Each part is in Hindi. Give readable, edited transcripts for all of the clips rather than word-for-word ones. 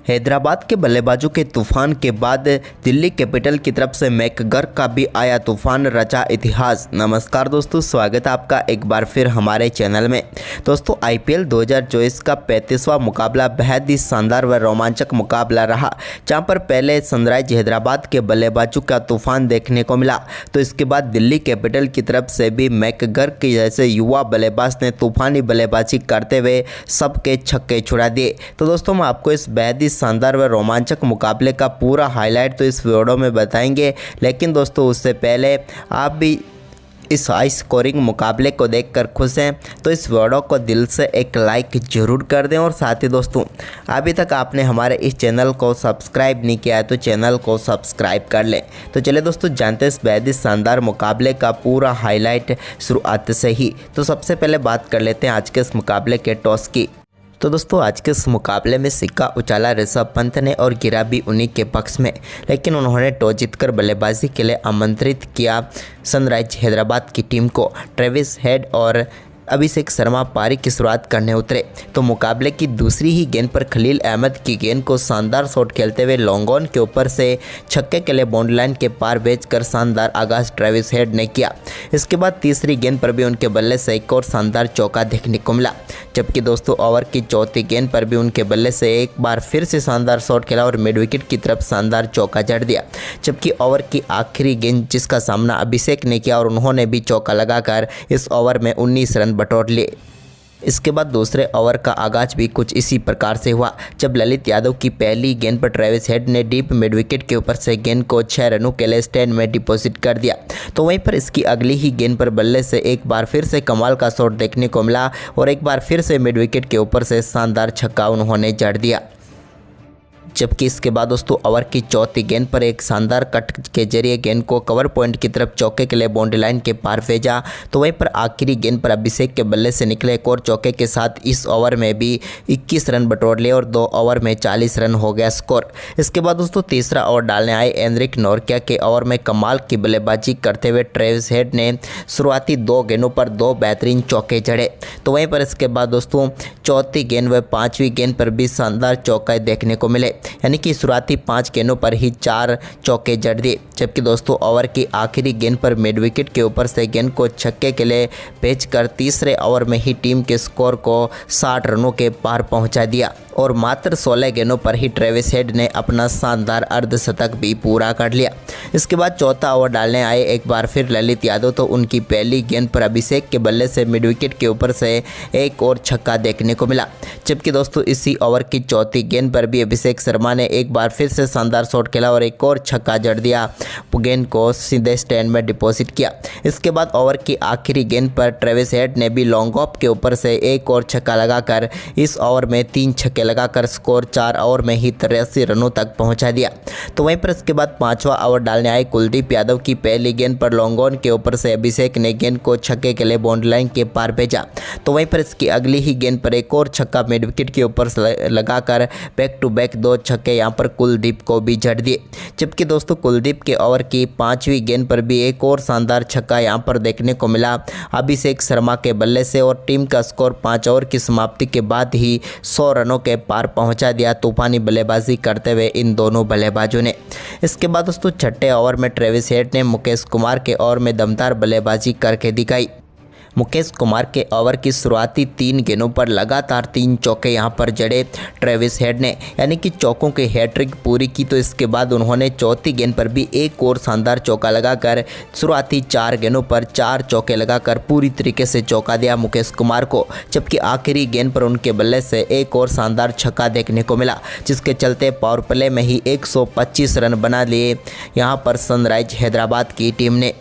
हैदराबाद के बल्लेबाजों के तूफान के बाद दिल्ली कैपिटल की तरफ से मैकगर का भी आया तूफान, रचा इतिहास। नमस्कार दोस्तों, स्वागत है आपका एक बार फिर हमारे चैनल में। दोस्तों आईपीएल 2024 का 35वां मुकाबला बेहद ही शानदार व रोमांचक मुकाबला रहा, जहां पर पहले सनराइज हैदराबाद के बल्लेबाजों का तूफान देखने को मिला, तो इसके बाद दिल्ली कैपिटल की तरफ से भी मैकगर के जैसे युवा बल्लेबाज ने तूफानी बल्लेबाजी करते हुए सबके छक्के छुड़ा दिए। तो दोस्तों मैं आपको इस बेहद ही शानदार व रोमांचक मुकाबले का पूरा हाईलाइट तो इस वीडियो में बताएंगे, लेकिन दोस्तों उससे पहले आप भी इस हाई स्कोरिंग मुकाबले को देखकर खुश हैं तो इस वीडियो को दिल से एक लाइक जरूर कर दें। और साथ ही दोस्तों अभी तक आपने हमारे इस चैनल को सब्सक्राइब नहीं किया है तो चैनल को सब्सक्राइब कर लें। तो चलिए दोस्तों जानते हैं इस बेहद ही शानदार मुकाबले का पूरा हाईलाइट शुरुआत से ही। तो सबसे पहले बात कर लेते हैं आज के इस मुकाबले के टॉस की। तो दोस्तों आज के इस मुकाबले में सिक्का उछाला ऋषभ पंत ने और गिरा भी उन्हीं के पक्ष में, लेकिन उन्होंने टॉस जीतकर बल्लेबाजी के लिए आमंत्रित किया सनराइज हैदराबाद की टीम को। ट्रेविस हेड और अभिषेक शर्मा पारी की शुरुआत करने उतरे तो मुकाबले की दूसरी ही गेंद पर खलील अहमद की गेंद को शानदार शॉट खेलते हुए लॉन्ग ऑन के ऊपर से छक्के के लिए बाउंड्री लाइन के पार भेजकर शानदार आगाज ट्रेविस हेड ने किया। इसके बाद तीसरी गेंद पर भी उनके बल्ले से एक और शानदार चौका देखने को मिला, जबकि दोस्तों ओवर की चौथी गेंद पर भी उनके बल्ले से एक बार फिर से शानदार शॉट खेला और मिड विकेट की तरफ शानदार चौका जड़ दिया। जबकि ओवर की आखिरी गेंद जिसका सामना अभिषेक ने किया और उन्होंने भी चौका लगाकर इस ओवर में 19 रन बटोर लिए। इसके बाद दूसरे ओवर का आगाज भी कुछ इसी प्रकार से हुआ, जब ललित यादव की पहली गेंद पर ट्रेविस हेड ने डीप मिड विकेट के ऊपर से गेंद को 6 रनों के लिए स्टैंड में डिपॉजिट कर दिया। तो वहीं पर इसकी अगली ही गेंद पर बल्ले से एक बार फिर से कमाल का शॉट देखने को मिला और एक बार फिर से मिड विकेट के ऊपर से शानदार छक्का उन्होंने जड़ दिया। जबकि इसके बाद दोस्तों ओवर की चौथी गेंद पर एक शानदार कट के जरिए गेंद को कवर पॉइंट की तरफ चौके के लिए बाउंड्री लाइन के पार भेजा। तो वहीं पर आखिरी गेंद पर अभिषेक के बल्ले से निकले एक और चौके के साथ इस ओवर में भी 21 रन बटोर लिए और 2 ओवर में 40 रन हो गया स्कोर। इसके बाद दोस्तों तीसरा ओवर डालने आए एनरिक नोरकिया के ओवर में कमाल की बल्लेबाजी करते हुए ट्रेविस हेड ने शुरुआती 2 गेंदों पर 2 बेहतरीन चौके जड़े। तो वहीं पर इसके बाद दोस्तों चौथी गेंद व 5वीं गेंद पर भी शानदार चौके देखने को मिले, यानी कि शुरुआती 5 गेंदों पर ही 4 चौके जड़ दिए। जबकि दोस्तों ओवर की आखिरी गेंद पर मिड विकेट के ऊपर से गेंद को छक्के के लिए भेजकर तीसरे ओवर में ही टीम के स्कोर को 60 रनों के पार पहुंचा दिया और मात्र 16 गेंदों पर ही ट्रेविस हेड ने अपना शानदार अर्धशतक भी पूरा कर लिया। इसके बाद चौथा ओवर डालने आए एक बार फिर ललित यादव, तो उनकी पहली गेंद पर अभिषेक के बल्ले से मिड विकेट के ऊपर से एक और छक्का देखने को मिला। जबकि दोस्तों इसी ओवर की चौथी गेंद पर भी अभिषेक शर्मा ने एक बार फिर से शानदार शॉट खेला और एक और छक्का जड़ दिया, गेंद को सीधे स्टैंड में डिपॉजिट किया। इसके बाद ओवर की आखिरी गेंद पर ट्रेविस हेड ने भी लॉन्ग ऑफ के ऊपर से एक और छक्का लगाकर इस ओवर में 3 छक्के लगाकर स्कोर 4 ओवर में ही 83 रनों तक पहुंचा दिया। तो वहीं पर इसके बाद 5वां ओवर डालने आए कुलदीप यादव की पहली गेंद पर लॉन्ग ऑन के ऊपर से अभिषेक ने गेंद को छक्के के लिए बाउंड्री लाइन के पार भेजा। तो वहीं पर इसकी अगली ही गेंद पर एक और छक्का मिड विकेट के ऊपर लगाकर बैक टू बैक 2 छक्के यहां पर कुलदीप को भी जड़ दिए। जबकि दोस्तों कुलदीप के ओवर की 5वीं गेंद पर भी एक और शानदार छक्का यहां पर देखने को मिला अभिषेक शर्मा के बल्ले से और टीम का स्कोर 5 ओवर की समाप्ति के बाद ही 100 रनों के पार पहुंचा दिया तूफानी बल्लेबाजी करते हुए इन दोनों बल्लेबाजों ने। इसके बाद दोस्तों छठे ओवर में ट्रेविस हेड ने मुकेश कुमार के ओवर में दमदार बल्लेबाजी करके दिखाई। मुकेश कुमार के ओवर की शुरुआती 3 गेंदों पर लगातार 3 चौके यहां पर जड़े ट्रेविस हेड ने, यानी कि चौकों की हैट्रिक पूरी की। तो इसके बाद उन्होंने चौथी गेंद पर भी एक और शानदार चौका लगाकर शुरुआती 4 गेंदों पर 4 चौके लगाकर पूरी तरीके से चौका दिया मुकेश कुमार को। जबकि आखिरी गेंद पर उनके बल्ले से एक और शानदार छक्का देखने को मिला, जिसके चलते पावर प्ले में ही 125 रन बना लिए यहाँ पर सनराइज हैदराबाद की टीम ने।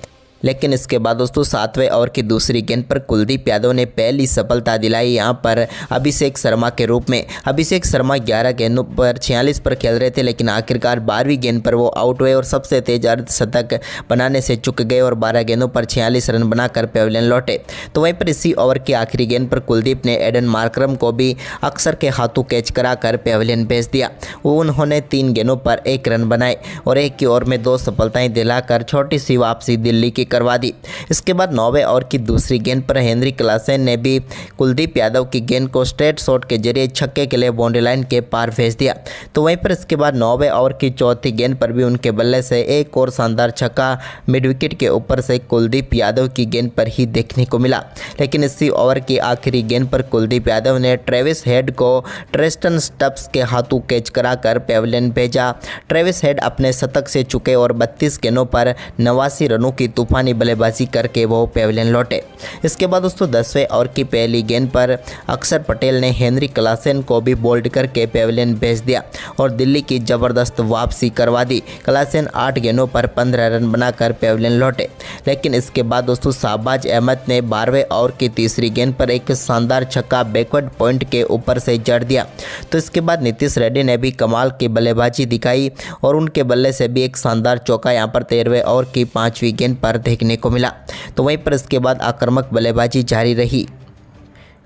लेकिन इसके बाद दोस्तों 7वें ओवर की दूसरी गेंद पर कुलदीप यादव ने पहली सफलता दिलाई यहाँ पर अभिषेक शर्मा के रूप में। अभिषेक शर्मा 11 गेंदों पर 46 पर खेल रहे थे, लेकिन आखिरकार 12वीं गेंद पर वो आउट हुए और सबसे तेज अर्धशतक बनाने से चूक गए और 12 गेंदों पर 46 रन बनाकर पेविलियन लौटे। तो वहीं पर इसी ओवर की आखिरी गेंद पर कुलदीप ने एडन मार्करम को भी अक्सर के हाथों कैच कराकर पेविलियन भेज दिया। वो उन्होंने 3 गेंदों पर 1 रन बनाए और एक ही ओवर में 2 सफलताएं दिलाकर छोटी सी वापसी दिल्ली की करवा दी। इसके बाद 9वें ओवर की दूसरी गेंद पर हेनरी क्लासेन ने भी कुलदीप यादव की गेंद को स्ट्रेट शॉट के जरिए छक्के के लिए बाउंड्री लाइन के पार भेज दिया। तो वहीं पर इसके बाद 9वें ओवर की चौथी गेंद पर भी उनके बल्ले से एक और शानदार छक्का मिड विकेट के ऊपर से कुलदीप यादव की गेंद पर ही देखने को मिला। लेकिन इसी ओवर की आखिरी गेंद पर कुलदीप यादव ने ट्रेविस हेड को ट्रेस्टन स्टब्स के हाथों कैच कराकर पेविलियन भेजा। ट्रेविस हेड अपने शतक से चुके और 32 गेंदों पर 89 रनों की तूफानी बल्लेबाजी करके वो पेविलियन लौटे। इसके बाद दोस्तों 10वें ओवर की पहली गेंद पर अक्षर पटेल ने हेनरी क्लासेन को भी बोल्ड करके पेविलियन भेज दिया और दिल्ली की ज़बरदस्त वापसी करवा दी। क्लासेन 8 गेंदों पर 15 रन बनाकर पेविलियन लौटे। लेकिन इसके बाद दोस्तों शाहबाज अहमद ने 12वें ओवर की तीसरी गेंद पर एक शानदार छक्का बैकवर्ड पॉइंट के ऊपर से जड़ दिया। तो इसके बाद नीतीश रेड्डी ने भी कमाल की बल्लेबाजी दिखाई और उनके बल्ले से भी एक शानदार चौका यहां पर 13वें ओवर की 5वीं गेंद पर देखने को मिला। तो वहीं पर इसके बाद आक्रामक बल्लेबाजी जारी रही।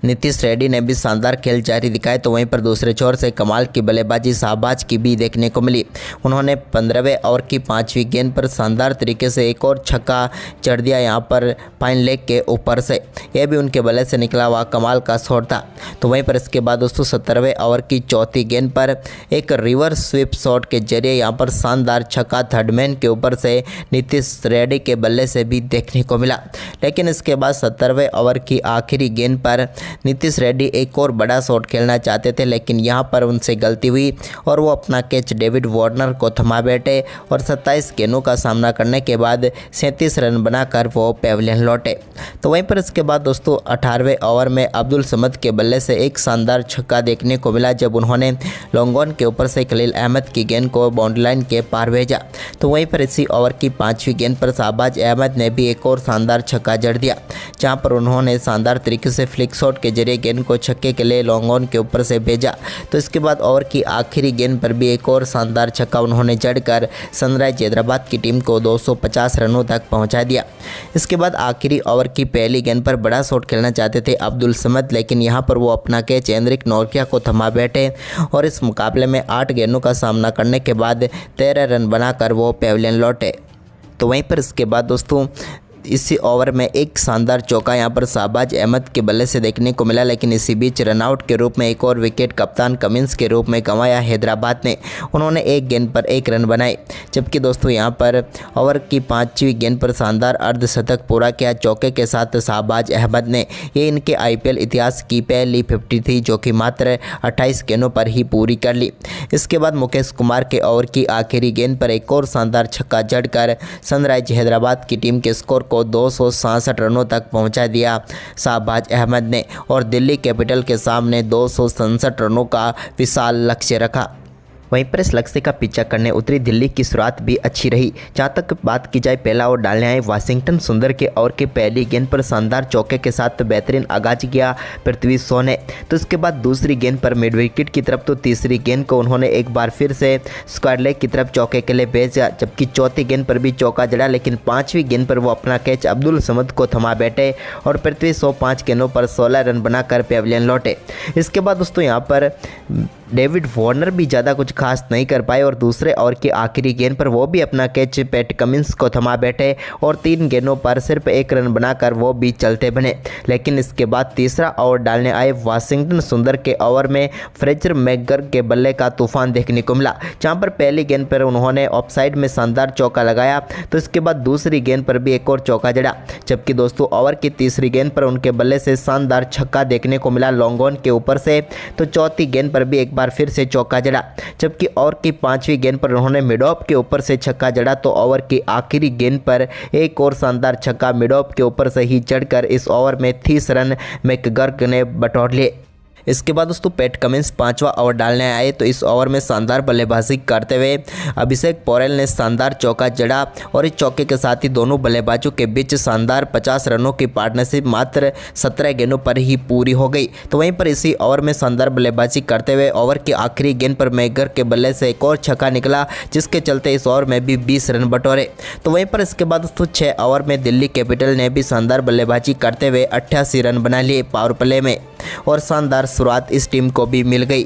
नीतीश रेड्डी ने भी शानदार खेल जारी दिखाए। तो वहीं पर दूसरे छोर से कमाल की बल्लेबाजी शाहबाज की भी देखने को मिली। उन्होंने 15वें ओवर की 5वीं गेंद पर शानदार तरीके से एक और छक्का चढ़ दिया यहां पर फाइन लेग के ऊपर से। यह भी उनके बल्ले से निकला हुआ कमाल का शॉट था। तो वहीं पर इसके बाद दोस्तों 17वें ओवर की चौथी गेंद पर एक रिवर्स स्वीप शॉट के जरिए यहाँ पर शानदार छक्का थर्डमैन के ऊपर से नीतीश रेड्डी के बल्ले से भी देखने को मिला। लेकिन इसके बाद 17वें ओवर की आखिरी गेंद पर नीतीश रेड्डी एक और बड़ा शॉट खेलना चाहते थे, लेकिन यहां पर उनसे गलती हुई और वो अपना कैच डेविड वार्नर को थमा बैठे और 27 गेंदों का सामना करने के बाद 37 रन बनाकर वो पेविलियन लौटे। तो वहीं पर इसके बाद दोस्तों 18वें ओवर में अब्दुल समद के बल्ले से एक शानदार छक्का देखने को मिला जब उन्होंने लॉन्ग ऑन के ऊपर से खलील अहमद की गेंद को बाउंड्री लाइन के पार भेजा। तो वहीं पर इसी ओवर की 5वीं गेंद पर शाहबाज अहमद ने भी एक और शानदार छक्का जड़ दिया, जहां पर उन्होंने शानदार तरीके से फ्लिक शॉट के जरिए गेंद को छक्के के लिए लॉन्ग ऑन के ऊपर से भेजा। तो इसके बाद ओवर की आखिरी गेंद पर भी एक और शानदार छक्का उन्होंने जड़कर सनराइज हैदराबाद की टीम को 250 रनों तक पहुंचा दिया। इसके बाद आखिरी ओवर की पहली गेंद पर बड़ा शॉट खेलना चाहते थे अब्दुल समद, लेकिन यहां पर वो अपना कैच एनरिक नोरकिया को थमा बैठे और इस मुकाबले में 8 गेंदों का सामना करने के बाद 13 रन बनाकर वो पेविलियन लौटे। तो वहीं पर इसके बाद दोस्तों इसी ओवर में एक शानदार चौका यहां पर शाहबाज अहमद के बल्ले से देखने को मिला, लेकिन इसी बीच रनआउट के रूप में एक और विकेट कप्तान कमिंस के रूप में गंवाया हैदराबाद ने। उन्होंने एक गेंद पर 1 रन बनाए, जबकि दोस्तों यहां पर ओवर की 5वीं गेंद पर शानदार अर्धशतक पूरा किया चौके के साथ शाहबाज अहमद ने। ये इनके IPL इतिहास की पहली 50 थी जो कि मात्र 28 गेंदों पर ही पूरी कर ली। इसके बाद मुकेश कुमार के ओवर की आखिरी गेंद पर एक और शानदार छक्का जड़कर सनराइज हैदराबाद की टीम के स्कोर को 267 रनों तक पहुंचा दिया शाहबाज अहमद ने और दिल्ली कैपिटल के सामने 267 रनों का विशाल लक्ष्य रखा। वहीं पर इस लक्ष्य का पीछा करने उतरी दिल्ली की शुरुआत भी अच्छी रही। जहां तक बात की जाए पहला ओवर डालने आए वाशिंगटन सुंदर के ओवर की पहली गेंद पर शानदार चौके के साथ बेहतरीन आगाज किया पृथ्वी शॉ ने। तो इसके बाद दूसरी गेंद पर मिड विकेट की तरफ, तो तीसरी गेंद को उन्होंने एक बार फिर से स्क्वायर लेग की तरफ चौके के लिए भेजा, जबकि चौथी गेंद पर भी चौका जड़ा, लेकिन 5वीं गेंद पर वो अपना कैच अब्दुल समद को थमा बैठे और पृथ्वी शॉ 5 गेंदों पर 16 रन बनाकर पेविलियन लौटे। इसके बाद दोस्तों यहाँ पर डेविड वार्नर भी ज़्यादा कुछ खास नहीं कर पाए और दूसरे ओवर की आखिरी गेंद पर वो भी अपना कैच पैट कमिंस को थमा बैठे और 3 गेंदों पर सिर्फ 1 रन बनाकर वो भी चलते बने। लेकिन इसके बाद तीसरा ओवर डालने आए वाशिंगटन सुंदर के ओवर में फ्रेजर मैकगर के बल्ले का तूफान देखने को मिला, जहां पर पहली गेंद पर उन्होंने ऑफसाइड में शानदार चौका लगाया। तो इसके बाद दूसरी गेंद पर भी एक और चौका जड़ा, जबकि दोस्तों ओवर की तीसरी गेंद पर उनके बल्ले से शानदार छक्का देखने को मिला लॉन्ग ऑन के ऊपर से। तो चौथी गेंद पर भी एक बार फिर से चौका जड़ा, जबकि ओवर की 5वीं गेंद पर उन्होंने मिड ऑफ के ऊपर से छक्का जड़ा। तो ओवर की आखिरी गेंद पर एक और शानदार छक्का मिड ऑफ के ऊपर से ही जड़कर इस ओवर में 30 रन मैकगर्क ने बटोर लिए। इसके बाद दोस्तों पैट कमिंस 5वां ओवर डालने आए, तो इस ओवर में शानदार बल्लेबाजी करते हुए अभिषेक पौरेल ने शानदार चौका जड़ा और इस चौके के साथ ही दोनों बल्लेबाजों के बीच शानदार 50 रनों की पार्टनरशिप मात्र 17 गेंदों पर ही पूरी हो गई। तो वहीं पर इसी ओवर में शानदार बल्लेबाजी करते हुए ओवर की आखिरी गेंद पर मैकगर के बल्ले से एक और छक्का निकला, जिसके चलते इस ओवर में भी 20 रन बटोरे। तो वहीं पर इसके बाद दोस्तों 6 ओवर में दिल्ली कैपिटल ने भी शानदार बल्लेबाजी करते हुए 88 रन बना लिए पावर प्ले में और शानदार शुरुआत इस टीम को भी मिल गई।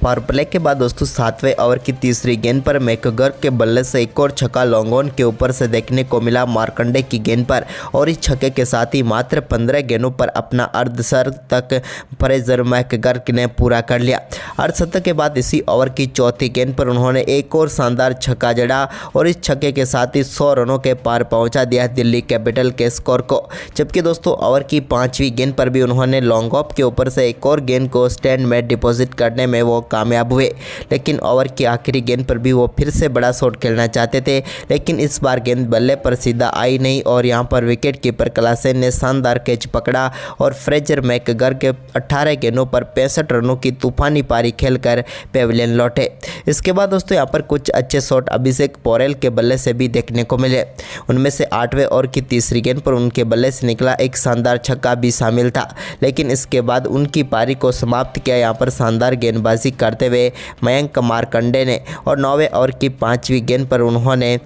पावर प्ले के बाद दोस्तों 7वें ओवर की तीसरी गेंद पर मैकगर के बल्ले से एक और छक्का लॉन्ग ऑन के ऊपर से देखने को मिला मार्कंडे की गेंद पर, और इस छक्के के साथ ही मात्र 15 गेंदों पर अपना अर्धशतक फ्रेजर मैकगर ने पूरा कर लिया। अर्धशतक के बाद इसी ओवर की चौथी गेंद पर उन्होंने एक और शानदार छक्का जड़ा और इस छक्के के साथ ही 100 रनों के पार पहुंचा दिया दिल्ली कैपिटल के स्कोर को। जबकि दोस्तों ओवर की 5वीं गेंद पर भी उन्होंने लॉन्ग ऑफ के ऊपर से एक और गेंद को स्टैंड में डिपॉजिट करने में वो कामयाब हुए, लेकिन ओवर की आखिरी गेंद पर भी वो फिर से बड़ा शॉट खेलना चाहते थे, लेकिन इस बार गेंद बल्ले पर सीधा आई नहीं और यहां पर विकेट कीपर क्लासेन ने शानदार कैच पकड़ा और फ्रेजर मैकगर के 18 गेंदों पर 65 रनों की तूफानी पारी खेलकर पेविलियन लौटे। इसके बाद दोस्तों यहां पर कुछ अच्छे शॉट अभिषेक पोरेल के बल्ले से भी देखने को मिले। उनमें से 8वें ओवर की तीसरी गेंद पर उनके बल्ले से निकला एक शानदार छक्का भी शामिल था, लेकिन इसके बाद उनकी पारी को समाप्त किया यहां पर शानदार गेंदबाजी करते हुए मयंक मार्कंडे ने, और 9वें ओवर की 5वीं गेंद पर उन्होंने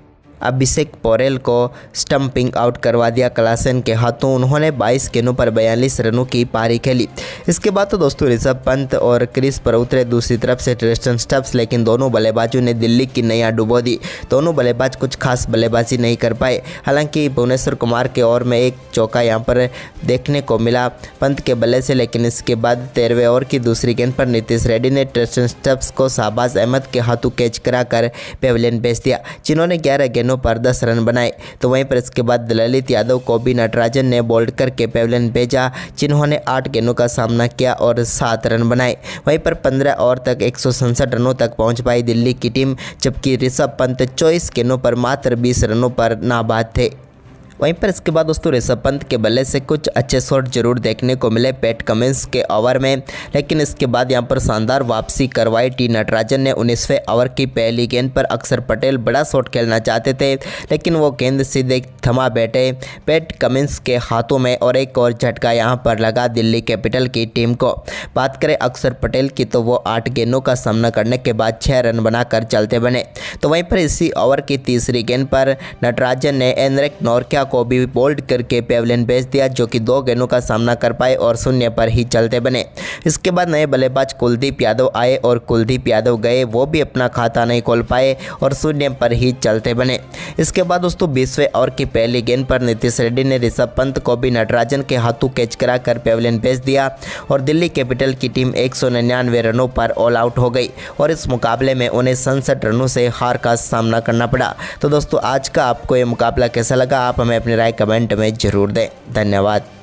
अभिषेक पोरेल को स्टंपिंग आउट करवा दिया क्लासेन के हाथों। उन्होंने 22 गेंदों पर 42 रनों की पारी खेली। इसके बाद तो दोस्तों ऋषभ पंत और क्रीज पर उतरे दूसरी तरफ से ट्रिस्टन स्टब्स, लेकिन दोनों बल्लेबाजों ने दिल्ली की नैया डुबो दी। दोनों बल्लेबाज कुछ खास बल्लेबाजी नहीं कर पाए। हालांकि भुवनेश्वर कुमार के ओवर में एक चौका यहां पर देखने को मिला पंत के बल्ले से, लेकिन इसके बाद 13वें ओवर की दूसरी गेंद पर नीतीश रेड्डी ने ट्रिस्टन स्टब्स को शाहबाज अहमद के हाथों कैच कराकर पेविलियन भेज दिया, जिन्होंने 11 गेंदों पर 10 रन बनाए। तो वहीं पर इसके बाद ललित यादव को भी नटराजन ने बोल्ड करके पेविलियन भेजा, जिन्होंने 8 गेंदों का सामना किया और 7 रन बनाए। वहीं पर 15 ओवर तक 167 रनों तक पहुंच पाई दिल्ली की टीम, जबकि ऋषभ पंत 24 गेंदों पर मात्र 20 रनों पर नाबाद थे। वहीं पर इसके बाद दोस्तों ऋषभ पंत के बल्ले से कुछ अच्छे शॉट जरूर देखने को मिले पैट कमिंस के ओवर में, लेकिन इसके बाद यहां पर शानदार वापसी करवाई टी नटराजन ने। 19वें ओवर की पहली गेंद पर अक्षर पटेल बड़ा शॉट खेलना चाहते थे, लेकिन वो गेंद सीधे थमा बैठे पैट कमिंस के हाथों में और एक और झटका यहां पर लगा दिल्ली कैपिटल की टीम को। बात करें अक्षर पटेल की तो वो 8 गेंदों का सामना करने के बाद 6 रन बनाकर चलते बने। तो वहीं पर इसी ओवर की तीसरी गेंद पर नटराजन ने एनरिक नोरकिया को भी बोल्ड करके पेविलियन भेज दिया, जो कि 2 गेंदों का सामना कर पाए और 0 पर ही चलते बने। इसके बाद नए बल्लेबाज कुलदीप यादव आए और कुलदीप यादव गए, वो भी अपना खाता नहीं खोल पाए और 0 पर ही चलते बने। इसके बाद दोस्तों 20वें ओवर की पहली गेंद पर नीतीश रेड्डी ने ऋषभ पंत को भी नटराजन के हाथों कैच कराकर पेविलियन भेज दिया और दिल्ली कैपिटल की टीम 199 रनों पर ऑल आउट हो गई और इस मुकाबले में उन्हें 67 रनों से हार का सामना करना पड़ा। तो दोस्तों आज का आपको ये मुकाबला कैसा लगा, आप हमें अपनी राय कमेंट में जरूर दें। धन्यवाद।